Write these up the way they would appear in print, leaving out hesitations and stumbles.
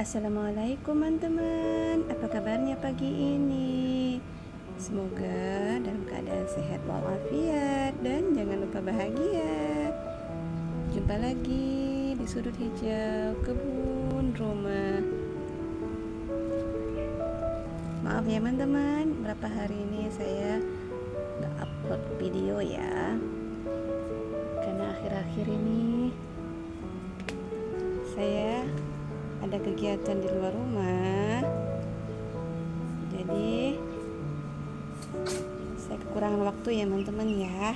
Assalamualaikum teman-teman, apa kabarnya pagi ini? Semoga dalam keadaan sehat walafiat dan jangan lupa bahagia. Jumpa lagi di sudut hijau kebun rumah. Maaf ya teman-teman, berapa hari ini saya gak upload video ya, karena akhir-akhir ini saya ada kegiatan di luar rumah, jadi saya kekurangan waktu ya teman-teman ya.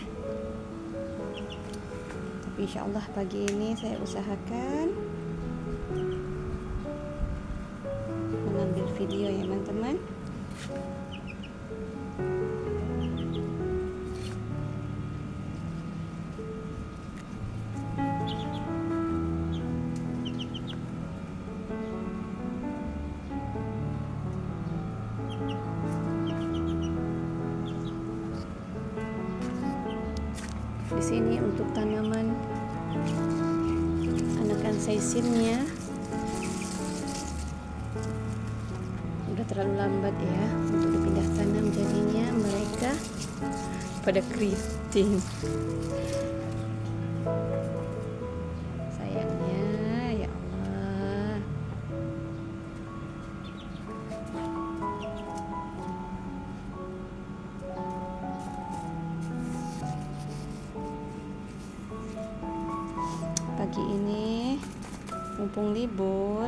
Tapi insya Allah pagi ini saya usahakan mengambil video ya teman-teman. Di sini untuk tanaman anakan seisinnya udah terlalu lambat ya untuk dipindah tanam, jadinya mereka pada keriting. Sayangnya ya Allah. Pagi ini mumpung libur,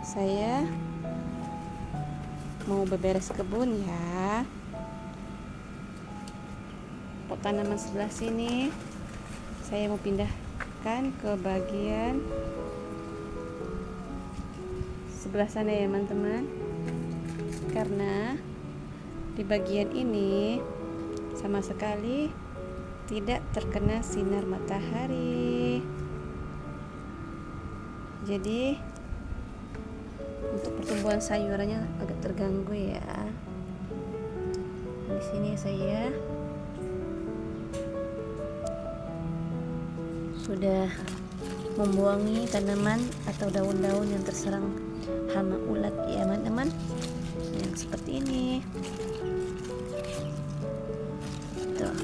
saya mau beberes kebun ya. Pot tanaman sebelah sini saya mau pindahkan ke bagian sebelah sana ya teman-teman, karena di bagian ini sama sekali tidak terkena sinar matahari. Jadi untuk pertumbuhan sayurannya agak terganggu ya. Di sini saya sudah membuangi tanaman atau daun-daun yang terserang hama ulat ya teman-teman, yang seperti ini. Tuh.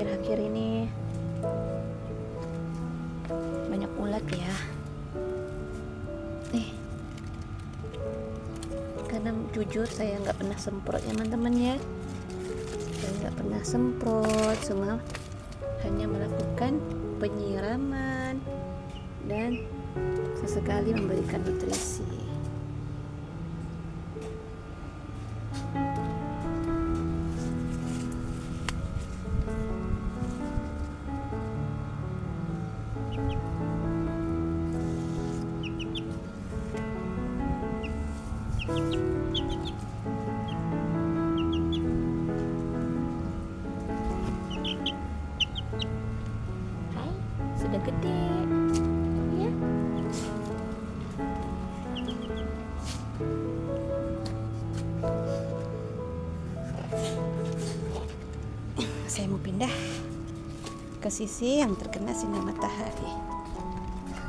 Akhir-akhir ini banyak ulat ya. Karena jujur saya nggak pernah semprot ya teman-teman ya. Saya nggak pernah semprot, cuma hanya melakukan penyiraman dan sesekali memberikan nutrisi. Hai, sudah gede ya. Saya mau pindah ke sisi yang terkena sinar matahari.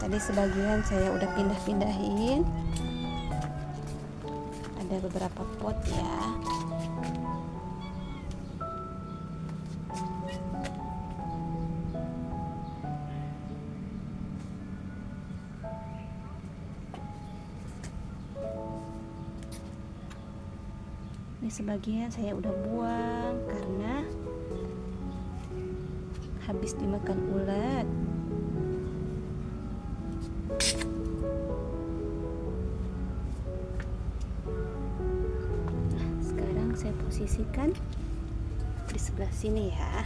Tadi sebagian saya udah pindah-pindahin. Ada beberapa pot ya. Ini sebagian saya udah buang karena habis dimakan ulat. Nah, sekarang saya posisikan di sebelah sini ya.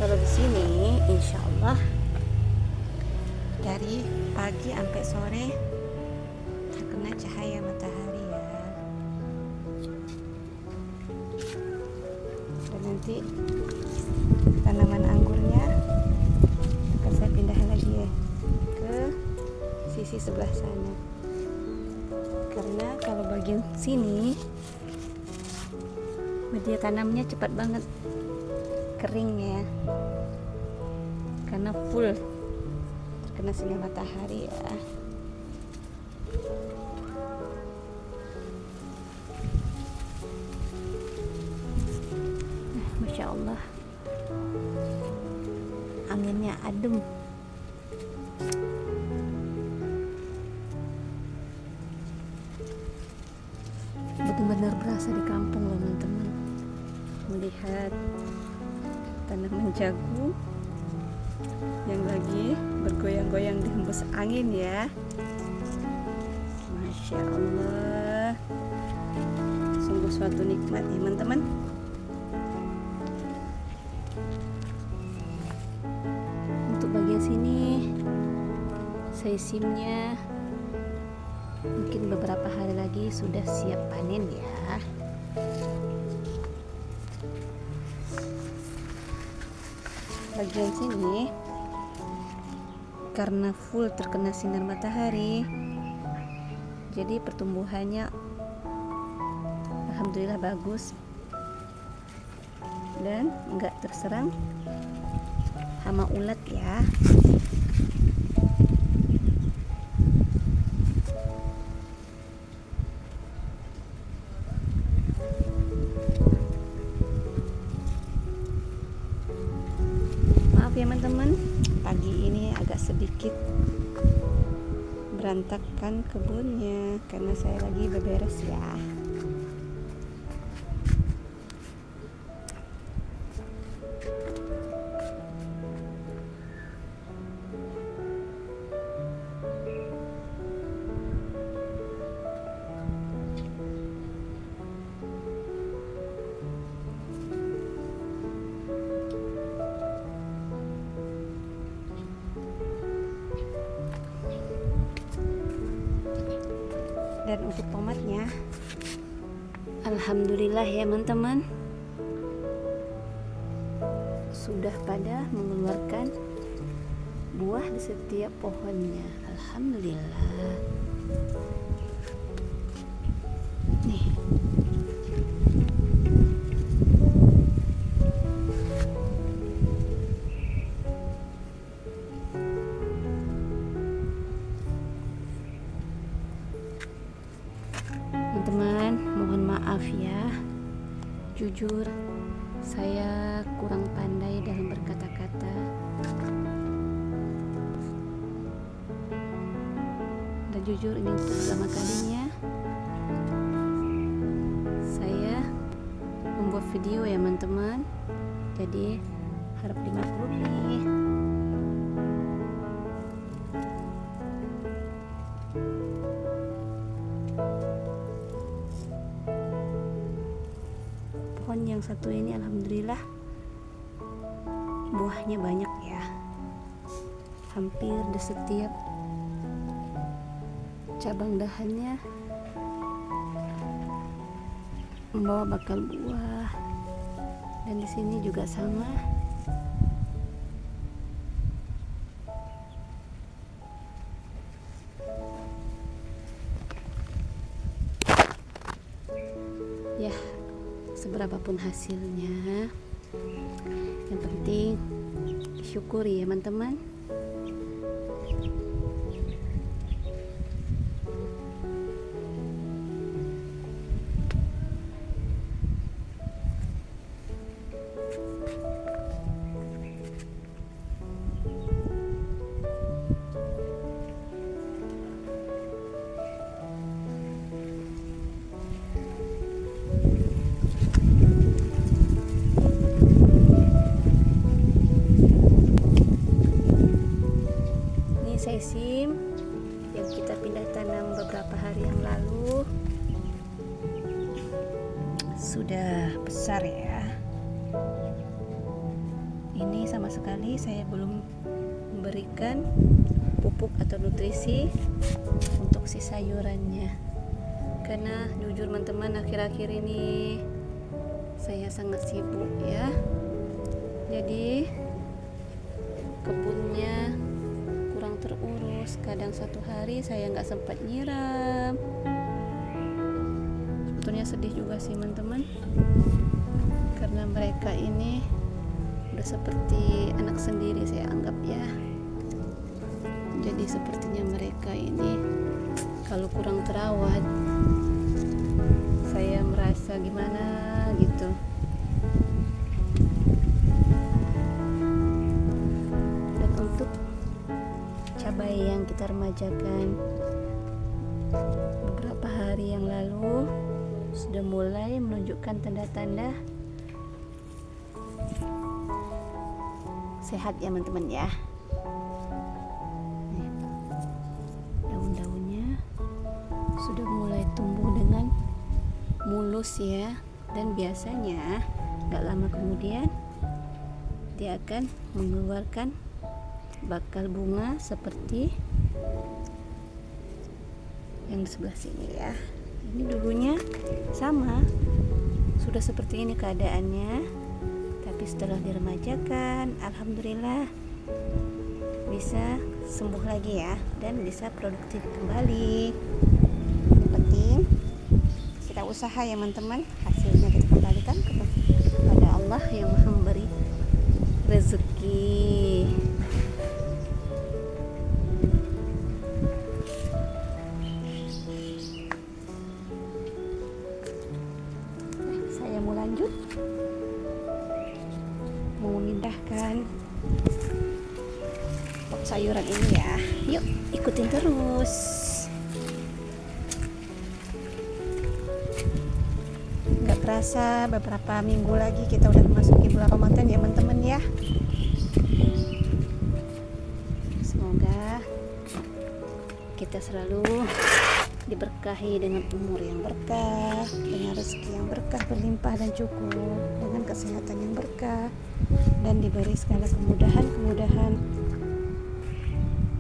Kalau di sini insya Allah dari pagi sampai sore terkena cahaya matahari ya. Dan Nanti tanaman anggurnya akan saya pindah lagi ya ke sisi sebelah sana, karena kalau bagian sini media tanamnya cepat banget kering ya, karena full terkena sinar matahari ya. Masya Allah, anginnya adem. Benar-benar berasa di kampung loh teman-teman, melihat tanaman jagung yang lagi bergoyang-goyang di hembus angin ya. Masya Allah, sungguh suatu nikmat ya teman-teman. Untuk bagian sini seisimnya mungkin beberapa hari lagi sudah siap panen ya. Bagian sini karena full terkena sinar matahari, jadi pertumbuhannya alhamdulillah bagus dan enggak terserang hama ulat ya. Maaf ya teman-teman, pagi ini agak sedikit berantakan kebunnya karena saya lagi beberes ya. Dan untuk tomatnya alhamdulillah ya teman-teman, sudah pada mengeluarkan buah di setiap pohonnya. Alhamdulillah. Nih, teman-teman, mohon maaf ya, jujur saya kurang pandai dalam berkata-kata, dan jujur ini untuk pertama kalinya saya membuat video ya teman-teman, jadi harap dimaklumi. Pohon yang satu ini alhamdulillah buahnya banyak ya, hampir di setiap cabang dahannya membawa bakal buah, dan di sini juga sama. Ya, seberapapun hasilnya, yang penting syukuri ya teman-teman. Sesim yang kita pindah tanam beberapa hari yang lalu sudah besar ya. Ini sama sekali saya belum memberikan pupuk atau nutrisi untuk si sayurannya, karena jujur teman-teman akhir-akhir ini saya sangat sibuk ya, jadi kebunnya kurang terurus. Kadang satu hari saya nggak sempat nyiram. Sebetulnya sedih juga sih teman-teman, karena mereka ini udah seperti anak sendiri saya anggap ya. Jadi sepertinya mereka ini kalau kurang terawat, saya merasa gimana gitu. Dan untuk cabai yang kita remajakan beberapa hari yang lalu sudah mulai menunjukkan tanda-tanda sehat ya teman-teman ya. Sudah mulai tumbuh dengan mulus ya, dan biasanya gak lama kemudian dia akan mengeluarkan bakal bunga seperti yang di sebelah sini ya. Ini dulunya sama, sudah seperti ini keadaannya, tapi setelah diremajakan alhamdulillah bisa sembuh lagi ya, dan bisa produktif kembali. Kita usaha ya teman-teman, hasilnya kita kembalikan kepada Allah yang Maha memberi rezeki. Saya mau lanjut, mau memindahkan pot sayuran ini ya. Yuk ikutin terus. Rasa beberapa minggu lagi kita udah memasuki bulan Ramadan ya teman-teman ya. Semoga kita selalu diberkahi dengan umur yang berkah, dengan rezeki yang berkah, berlimpah dan cukup, dengan kesehatan yang berkah, dan diberi segala kemudahan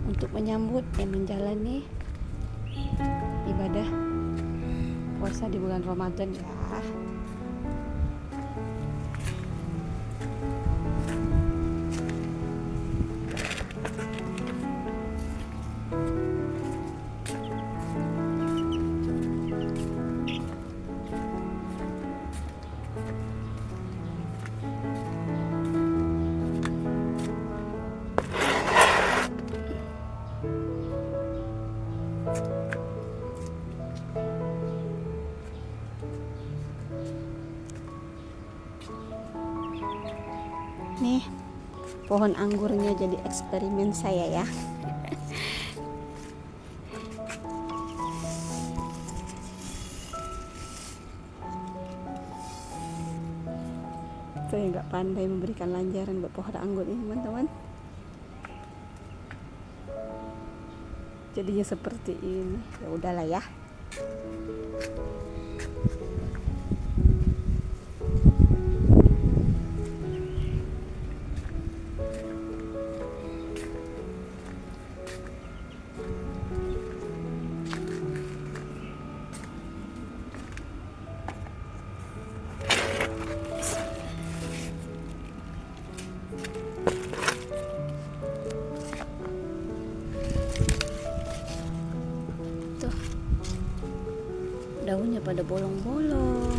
untuk menyambut dan menjalani ibadah puasa di bulan Ramadan ya. Nih pohon anggurnya jadi eksperimen saya ya. Saya nggak pandai memberikan lanjaran buat pohon anggur ini teman-teman, jadinya seperti ini. Ya udahlah ya. Daunnya pada bolong-bolong,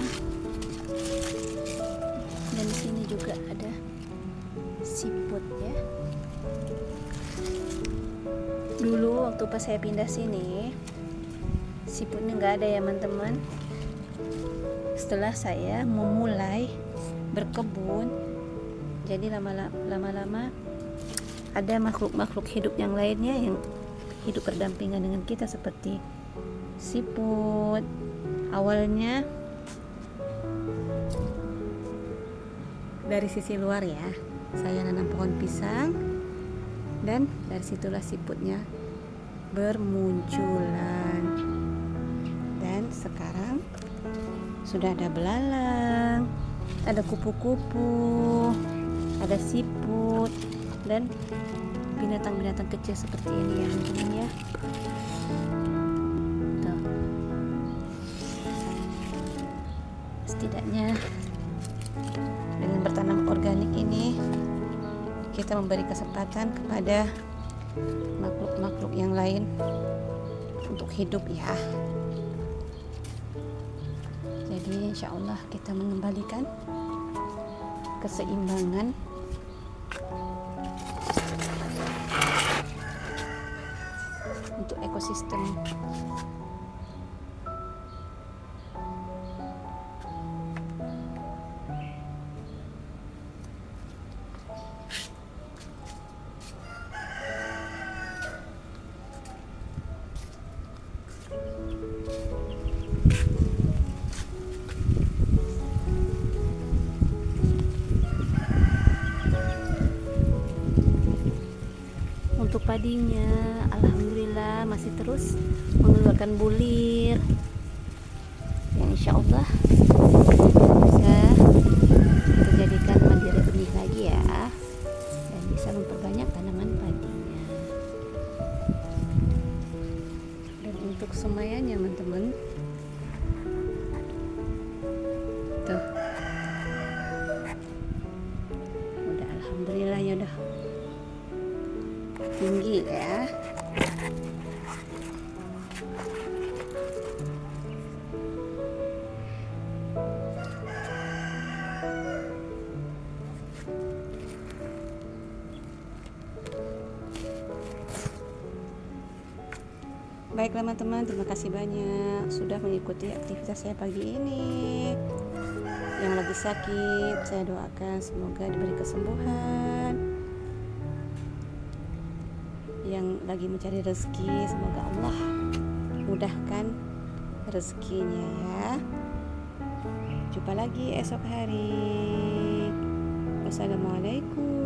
dan di sini juga ada siput ya. Dulu waktu pas saya pindah sini siputnya nggak ada ya teman-teman. Setelah saya memulai berkebun, jadi lama-lama ada makhluk-makhluk hidup yang lainnya yang hidup berdampingan dengan kita seperti siput. Awalnya dari sisi luar ya, saya nanam pohon pisang, dan dari situlah siputnya bermunculan. Dan sekarang sudah ada belalang, ada kupu-kupu, ada siput, dan binatang-binatang kecil seperti ini ya teman-teman ya. Setidaknya ini kita memberi kesempatan kepada makhluk-makhluk yang lain untuk hidup ya. Jadi insya Allah kita mengembalikan keseimbangan untuk ekosistem. Untuk padinya alhamdulillah masih terus mengeluarkan bulir yang insya Allah bisa kita jadikan mandiri benih lagi ya, dan bisa memperbanyak tanaman padinya. Dan untuk semuanya teman-teman tuh udah alhamdulillah ya, udah tinggi ya. Baiklah teman-teman, terima kasih banyak sudah mengikuti aktivitas saya pagi ini. Yang lagi sakit, saya doakan semoga diberi kesembuhan. Yang lagi mencari rezeki, semoga Allah mudahkan rezekinya ya. Jumpa lagi esok hari. Wassalamualaikum.